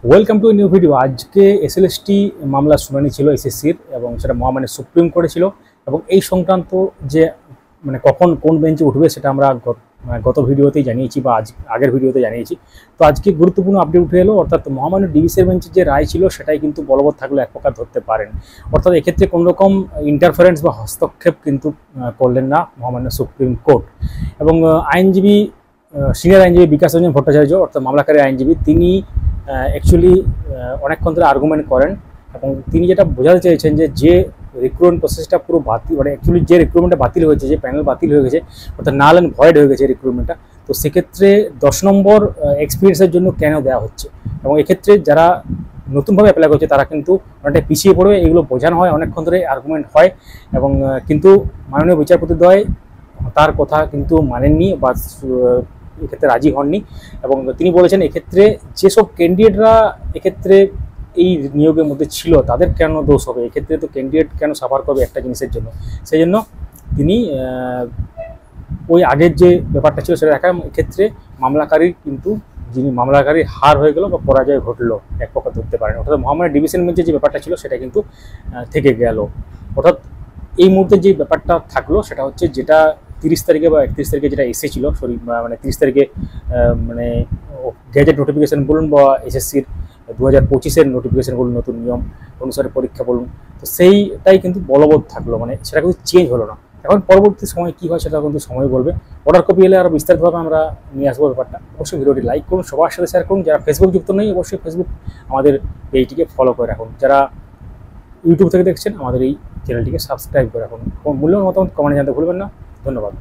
Welcome to new video. আজকে SLST মামলা শুনানি ছিল এসএসসির, এবং সেটা মহামান্য সুপ্রিম কোর্টে ছিল। এবং এই সংক্রান্ত যে কখন কোন বেঞ্চে উঠবে সেটা আমরা গত ভিডিওতেই জানিয়েছি, বা আগের ভিডিওতে জানিয়েছি। তো আজকে গুরুত্বপূর্ণ আপডেট উঠে এলো, অর্থাৎ মহামান্য ডিভিসির বেঞ্চের যে রায় ছিল সেটাই কিন্তু বলবৎ থাকলে এক প্রকার ধরতে পারেন। অর্থাৎ এক্ষেত্রে কোনো রকম ইন্টারফারেন্স বা হস্তক্ষেপ কিন্তু করলেন না মহামান্য সুপ্রিম কোর্ট। এবং আইনজীবী সিনিয়র আইনজীবী বিকাশ রঞ্জন ভট্টাচার্য, অর্থাৎ মামলাকারী আইনজীবী, তিনি অ্যাকচুয়ালি অনেকক্ষণ ধরে আর্গুমেন্ট করেন। এবং তিনি যেটা বোঝাতে চেয়েছেন যে রিক্রুটমেন্ট প্রসেসটা পুরো বাতিল, অ্যাকচুয়ালি যে রিক্রুটমেন্টটা বাতিল হয়েছে, যে প্যানেল বাতিল হয়ে গেছে, অর্থাৎ নাল অ্যান্ড ভয়েড হয়ে গেছে রিক্রুটমেন্টটা। তো সেক্ষেত্রে 10 নম্বর এক্সপিরিয়েন্সের জন্য কেন দেওয়া হচ্ছে, এবং এক্ষেত্রে যারা নতুনভাবে অ্যাপ্লাই করছে তারা কিন্তু অনেকটা পিছিয়ে পড়বে, এগুলো বোঝানো হয়, অনেকক্ষণ ধরে আর্গুমেন্ট হয়। এবং কিন্তু মাননীয় বিচারপতিদ্বয় তার কথা কিন্তু মানেননি, বা এক্ষেত্রে রাজি হননি। এবং তিনি বলেছেন এক্ষেত্রে যেসব ক্যান্ডিডেটরা এক্ষেত্রে এই নিয়োগের মধ্যে ছিল তাদের কেন দোষ হবে, এক্ষেত্রে তো ক্যান্ডিডেট কেন সাফার করবে একটা জিনিসের জন্য। সেই জন্য তিনি ওই আগের যে ব্যাপারটা ছিল সেটা রাখা। এক্ষেত্রে মামলাকারীর কিন্তু যিনি মামলাকারী হার হয়ে গেল বা পরাজয় ঘটলো এক প্রকার ধরতে পারেন। অর্থাৎ মহামান্য ডিভিশন বেঞ্চে যে ব্যাপারটা ছিল সেটা কিন্তু থেকে গেল। অর্থাৎ এই মুহূর্তে যে ব্যাপারটা থাকলো সেটা হচ্ছে, যেটা 30 তারিখে বা 31 তারিখে যেটা এসেছিল, 30 তারিখে গ্যাজেট নোটিফিকেশন বলুন, বা এসএসসির 2025-এর নোটিফিকেশন বলুন, নতুন নিয়ম অনুসারে পরীক্ষা বলুন, তো সেইটাই কিন্তু বলবৎ থাকলো, সেটা কিন্তু চেঞ্জ হলো না। এখন পরবর্তী সময় কী হয় সেটা কিন্তু সময় বলবে। অর্ডার কপি এলে আরও বিস্তারিতভাবে আমরা নিয়ে আসবো ব্যাপারটা। অবশ্যই ভিডিওটি লাইক করুন, সবার সাথে শেয়ার করুন। যারা ফেসবুক যুক্ত নেই অবশ্যই ফেসবুক আমাদের পেজটিকে ফলো করে রাখুন। যারা ইউটিউব থেকে দেখছেন আমাদের এই চ্যানেলটিকে সাবস্ক্রাইব করে রাখুন। মূল্যবান মতামত কমেন্টে জানতে ভুলবেন না। ধন্যবাদ।